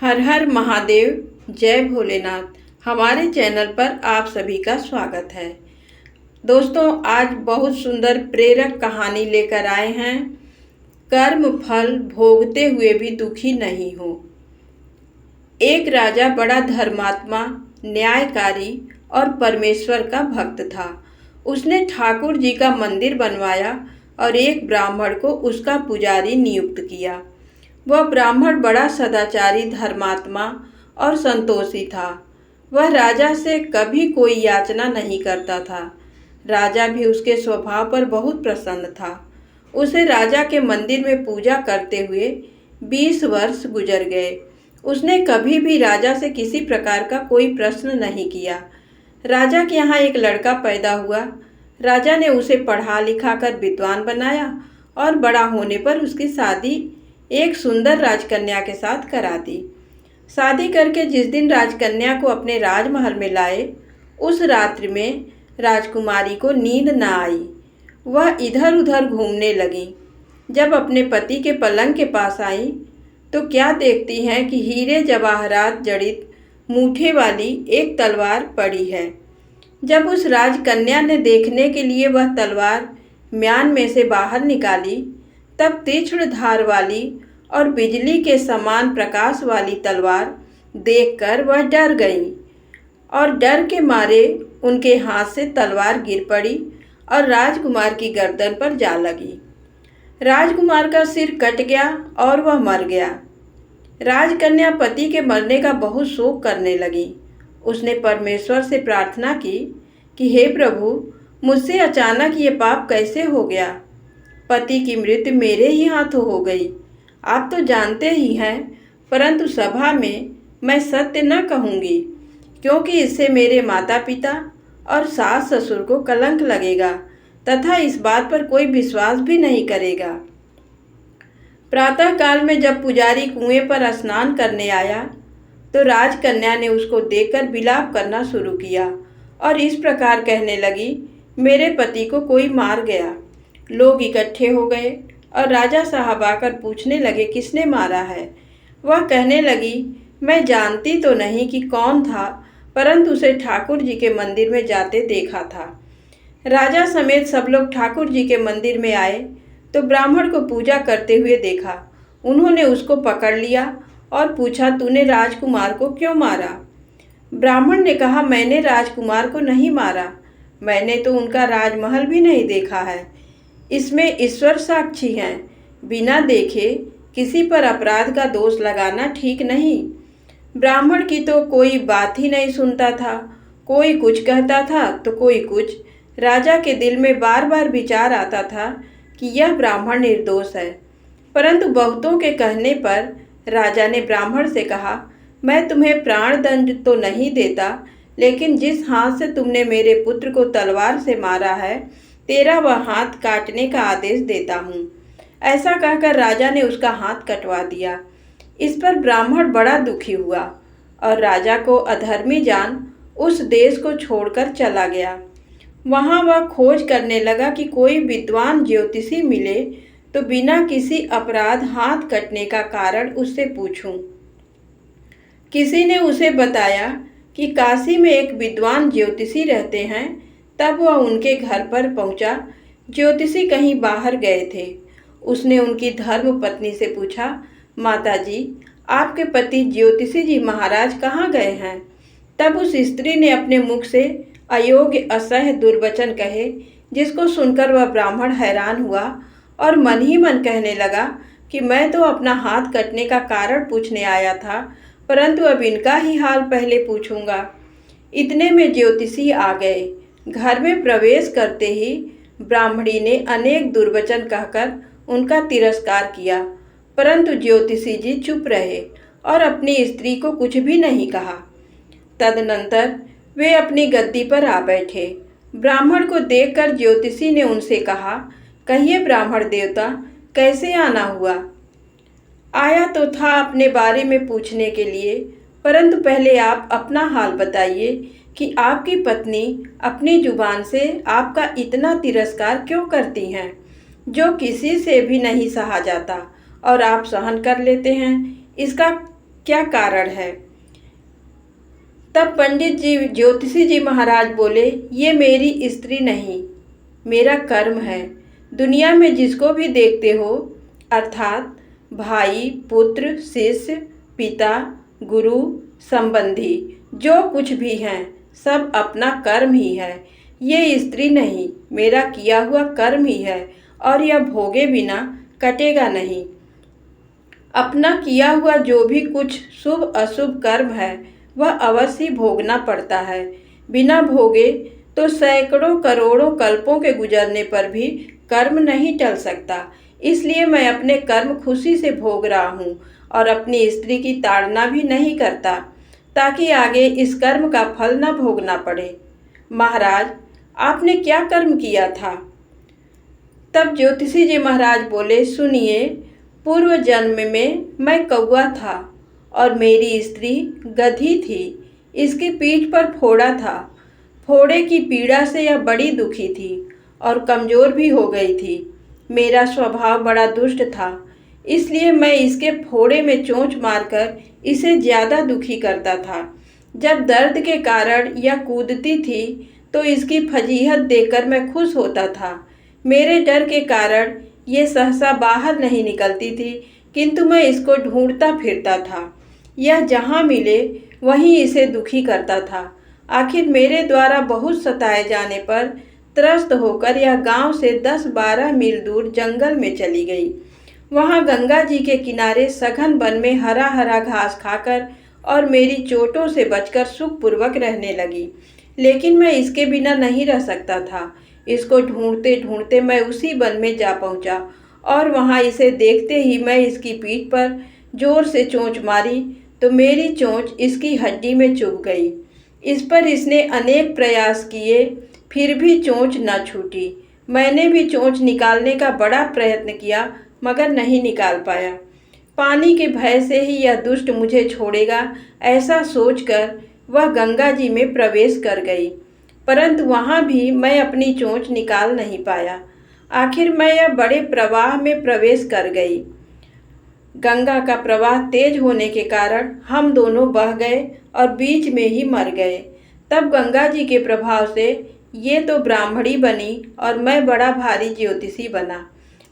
हर हर महादेव, जय भोलेनाथ। हमारे चैनल पर आप सभी का स्वागत है। दोस्तों, आज बहुत सुंदर प्रेरक कहानी लेकर आए हैं। कर्म फल भोगते हुए भी दुखी नहीं हो। एक राजा बड़ा धर्मात्मा, न्यायकारी और परमेश्वर का भक्त था। उसने ठाकुर जी का मंदिर बनवाया और एक ब्राह्मण को उसका पुजारी नियुक्त किया। वह ब्राह्मण बड़ा सदाचारी, धर्मात्मा और संतोषी था। वह राजा से कभी कोई याचना नहीं करता था। राजा भी उसके स्वभाव पर बहुत प्रसन्न था। उसे राजा के मंदिर में पूजा करते हुए 20 वर्ष गुजर गए। उसने कभी भी राजा से किसी प्रकार का कोई प्रश्न नहीं किया। राजा के यहाँ एक लड़का पैदा हुआ। राजा ने उसे पढ़ा लिखा कर विद्वान बनाया और बड़ा होने पर उसकी शादी एक सुंदर राजकन्या के साथ करा दी। शादी करके जिस दिन राजकन्या को अपने राजमहल में लाए, उस रात्रि में राजकुमारी को नींद न आई। वह इधर उधर घूमने लगी। जब अपने पति के पलंग के पास आई तो क्या देखती हैं कि हीरे जवाहरात जड़ित मूठे वाली एक तलवार पड़ी है। जब उस राजकन्या ने देखने के लिए वह तलवार म्यान में से बाहर निकाली, तब तीक्ष्ण धार वाली और बिजली के समान प्रकाश वाली तलवार देखकर वह डर गई और डर के मारे उनके हाथ से तलवार गिर पड़ी और राजकुमार की गर्दन पर जा लगी। राजकुमार का सिर कट गया और वह मर गया। राजकन्या पति के मरने का बहुत शोक करने लगी। उसने परमेश्वर से प्रार्थना की कि हे प्रभु, मुझसे अचानक ये पाप कैसे हो गया। पति की मृत्यु मेरे ही हाथों हो गई। आप तो जानते ही हैं, परंतु सभा में मैं सत्य न कहूँगी, क्योंकि इससे मेरे माता पिता और सास ससुर को कलंक लगेगा तथा इस बात पर कोई विश्वास भी नहीं करेगा। प्रातः काल में जब पुजारी कुएं पर स्नान करने आया तो राजकन्या ने उसको देखकर विलाप करना शुरू किया और इस प्रकार कहने लगी, मेरे पति को कोई मार गया। लोग इकट्ठे हो गए और राजा साहब आकर पूछने लगे, किसने मारा है। वह कहने लगी, मैं जानती तो नहीं कि कौन था, परंतु उसे ठाकुर जी के मंदिर में जाते देखा था। राजा समेत सब लोग ठाकुर जी के मंदिर में आए तो ब्राह्मण को पूजा करते हुए देखा। उन्होंने उसको पकड़ लिया और पूछा, तूने राजकुमार को क्यों मारा। ब्राह्मण ने कहा, मैंने राजकुमार को नहीं मारा। मैंने तो उनका राजमहल भी नहीं देखा है। इसमें ईश्वर साक्षी हैं। बिना देखे किसी पर अपराध का दोष लगाना ठीक नहीं। ब्राह्मण की तो कोई बात ही नहीं सुनता था। कोई कुछ कहता था तो कोई कुछ। राजा के दिल में बार बार विचार आता था कि यह ब्राह्मण निर्दोष है। परंतु बहुतों के कहने पर राजा ने ब्राह्मण से कहा, मैं तुम्हें प्राण दंड तो नहीं देता, लेकिन जिस हाथ से तुमने मेरे पुत्र को तलवार से मारा है, तेरा वह हाथ काटने का आदेश देता हूँ। ऐसा कहकर राजा ने उसका हाथ कटवा दिया। इस पर ब्राह्मण बड़ा दुखी हुआ और राजा को अधर्मी जान उस देश को छोड़कर चला गया। वहाँ वह खोज करने लगा कि कोई विद्वान ज्योतिषी मिले तो बिना किसी अपराध हाथ कटने का कारण उससे पूछूं। किसी ने उसे बताया कि काशी में एक विद्वान ज्योतिषी रहते हैं। तब वह उनके घर पर पहुंचा। ज्योतिषी कहीं बाहर गए थे। उसने उनकी धर्म पत्नी से पूछा, माता जी, आपके पति ज्योतिषी जी महाराज कहाँ गए हैं। तब उस स्त्री ने अपने मुख से अयोग्य असह्य दुर्वचन कहे, जिसको सुनकर वह ब्राह्मण हैरान हुआ और मन ही मन कहने लगा कि मैं तो अपना हाथ कटने का कारण पूछने आया था, परंतु अब इनका ही हाल पहले पूछूंगा। इतने में ज्योतिषी आ गए। घर में प्रवेश करते ही ब्राह्मणी ने अनेक दुर्वचन कहकर उनका तिरस्कार किया, परंतु ज्योतिषी जी चुप रहे और अपनी स्त्री को कुछ भी नहीं कहा। तदनंतर वे अपनी गद्दी पर आ बैठे। ब्राह्मण को देखकर ज्योतिषी ने उनसे कहा, कहिए ब्राह्मण देवता, कैसे आना हुआ। आया तो था अपने बारे में पूछने के लिए, परंतु पहले आप अपना हाल बताइए कि आपकी पत्नी अपनी जुबान से आपका इतना तिरस्कार क्यों करती हैं, जो किसी से भी नहीं सहा जाता और आप सहन कर लेते हैं। इसका क्या कारण है। तब पंडित जी ज्योतिषी जी महाराज बोले, ये मेरी स्त्री नहीं, मेरा कर्म है। दुनिया में जिसको भी देखते हो, अर्थात भाई, पुत्र, शिष्य, पिता, गुरु, संबंधी, जो कुछ भी हैं, सब अपना कर्म ही है। ये स्त्री नहीं, मेरा किया हुआ कर्म ही है और यह भोगे बिना कटेगा नहीं। अपना किया हुआ जो भी कुछ शुभ अशुभ कर्म है वह अवश्य भोगना पड़ता है। बिना भोगे तो सैकड़ों करोड़ों कल्पों के गुजरने पर भी कर्म नहीं टल सकता। इसलिए मैं अपने कर्म खुशी से भोग रहा हूँ और अपनी स्त्री की ताड़ना भी नहीं करता, ताकि आगे इस कर्म का फल न भोगना पड़े। महाराज, आपने क्या कर्म किया था। तब ज्योतिषी जी महाराज बोले, सुनिए, पूर्व जन्म में मैं कौवा था और मेरी स्त्री गधी थी। इसकी पीठ पर फोड़ा था। फोड़े की पीड़ा से यह बड़ी दुखी थी और कमज़ोर भी हो गई थी। मेरा स्वभाव बड़ा दुष्ट था, इसलिए मैं इसके फोड़े में चोंच मारकर इसे ज़्यादा दुखी करता था। जब दर्द के कारण यह कूदती थी तो इसकी फजीहत देखकर मैं खुश होता था। मेरे डर के कारण ये सहसा बाहर नहीं निकलती थी, किंतु मैं इसको ढूंढता फिरता था। यह जहाँ मिले वहीं इसे दुखी करता था। आखिर मेरे द्वारा बहुत सताए जाने पर त्रस्त होकर यह गांव से 10-12 मील दूर जंगल में चली गई। वहां गंगा जी के किनारे सघन वन में हरा हरा घास खाकर और मेरी चोटों से बचकर सुखपूर्वक रहने लगी। लेकिन मैं इसके बिना नहीं रह सकता था। इसको ढूंढते ढूंढते मैं उसी वन में जा पहुंचा और वहां इसे देखते ही मैं इसकी पीठ पर जोर से चोंच मारी तो मेरी चोंच इसकी हड्डी में चुभ गई। इस पर इसने अनेक प्रयास किए, फिर भी चोंच न छूटी। मैंने भी चोंच निकालने का बड़ा प्रयत्न किया, मगर नहीं निकाल पाया। पानी के भय से ही यह दुष्ट मुझे छोड़ेगा, ऐसा सोचकर वह गंगा जी में प्रवेश कर गई, परंतु वहाँ भी मैं अपनी चोंच निकाल नहीं पाया। आखिर मैं यह बड़े प्रवाह में प्रवेश कर गई। गंगा का प्रवाह तेज होने के कारण हम दोनों बह गए और बीच में ही मर गए। तब गंगा जी के प्रभाव से ये तो ब्राह्मणी बनी और मैं बड़ा भारी ज्योतिषी बना।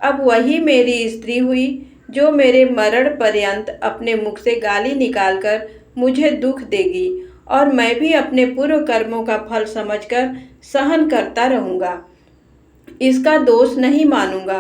अब वही मेरी स्त्री हुई जो मेरे मरण पर्यंत अपने मुख से गाली निकालकर मुझे दुख देगी और मैं भी अपने पूर्व कर्मों का फल समझकर सहन करता रहूँगा। इसका दोष नहीं मानूंगा,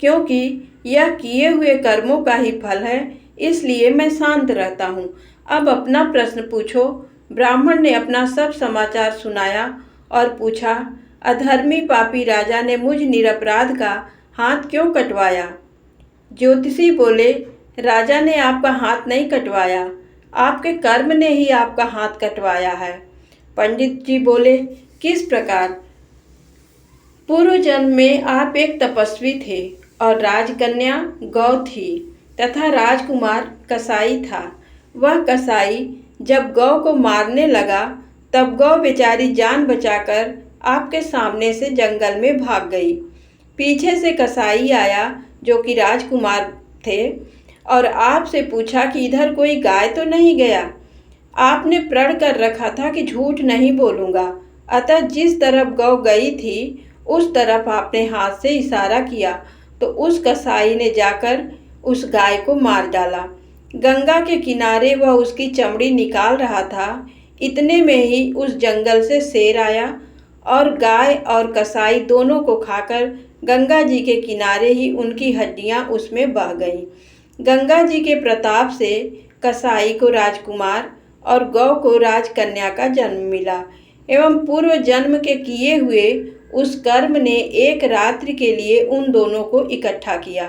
क्योंकि यह किए हुए कर्मों का ही फल है, इसलिए मैं शांत रहता हूँ। अब अपना प्रश्न पूछो। ब्राह्मण ने अपना सब समाचार सुनाया और पूछा, अधर्मी पापी राजा ने मुझ निरपराध का हाथ क्यों कटवाया। ज्योतिषी बोले, राजा ने आपका हाथ नहीं कटवाया, आपके कर्म ने ही आपका हाथ कटवाया है। पंडित जी बोले, किस प्रकार। पूर्व जन्म में आप एक तपस्वी थे और राजकन्या गौ थी तथा राजकुमार कसाई था। वह कसाई जब गौ को मारने लगा तब गौ बेचारी जान बचाकर आपके सामने से जंगल में भाग गई। पीछे से कसाई आया जो कि राजकुमार थे और आपसे पूछा कि इधर कोई गाय तो नहीं गया। आपने प्रण कर रखा था कि झूठ नहीं बोलूँगा, अतः जिस तरफ गौ गई थी उस तरफ आपने हाथ से इशारा किया तो उस कसाई ने जाकर उस गाय को मार डाला। गंगा के किनारे वह उसकी चमड़ी निकाल रहा था, इतने में ही उस जंगल से शेर आया और गाय और कसाई दोनों को खाकर गंगा जी के किनारे ही उनकी हड्डियां उसमें बह गईं। गंगा जी के प्रताप से कसाई को राजकुमार और गौ को राजकन्या का जन्म मिला एवं पूर्व जन्म के किए हुए उस कर्म ने एक रात्रि के लिए उन दोनों को इकट्ठा किया।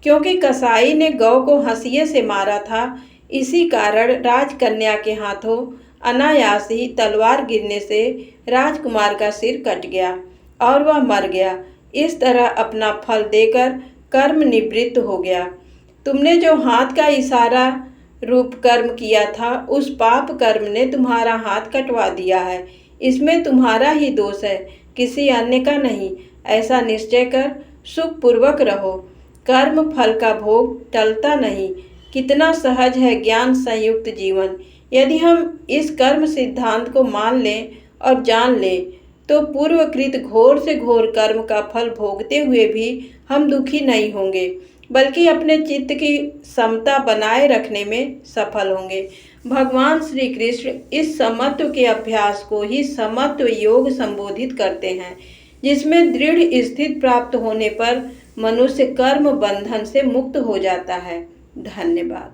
क्योंकि कसाई ने गौ को हंसिए से मारा था, इसी कारण राजकन्या के हाथों अनायास ही तलवार गिरने से राजकुमार का सिर कट गया और वह मर गया। इस तरह अपना फल देकर कर्म निवृत्त हो गया। तुमने जो हाथ का इशारा रूप कर्म किया था, उस पाप कर्म ने तुम्हारा हाथ कटवा दिया है। इसमें तुम्हारा ही दोष है, किसी अन्य का नहीं। ऐसा निश्चय कर सुखपूर्वक रहो। कर्म फल का भोग टलता नहीं। कितना सहज है ज्ञान संयुक्त जीवन। यदि हम इस कर्म सिद्धांत को मान लें और जान लें तो पूर्वकृत घोर से घोर कर्म का फल भोगते हुए भी हम दुखी नहीं होंगे, बल्कि अपने चित्त की समता बनाए रखने में सफल होंगे। भगवान श्री कृष्ण इस समत्व के अभ्यास को ही समत्व योग संबोधित करते हैं, जिसमें दृढ़ स्थिति प्राप्त होने पर मनुष्य कर्म बंधन से मुक्त हो जाता है। धन्यवाद।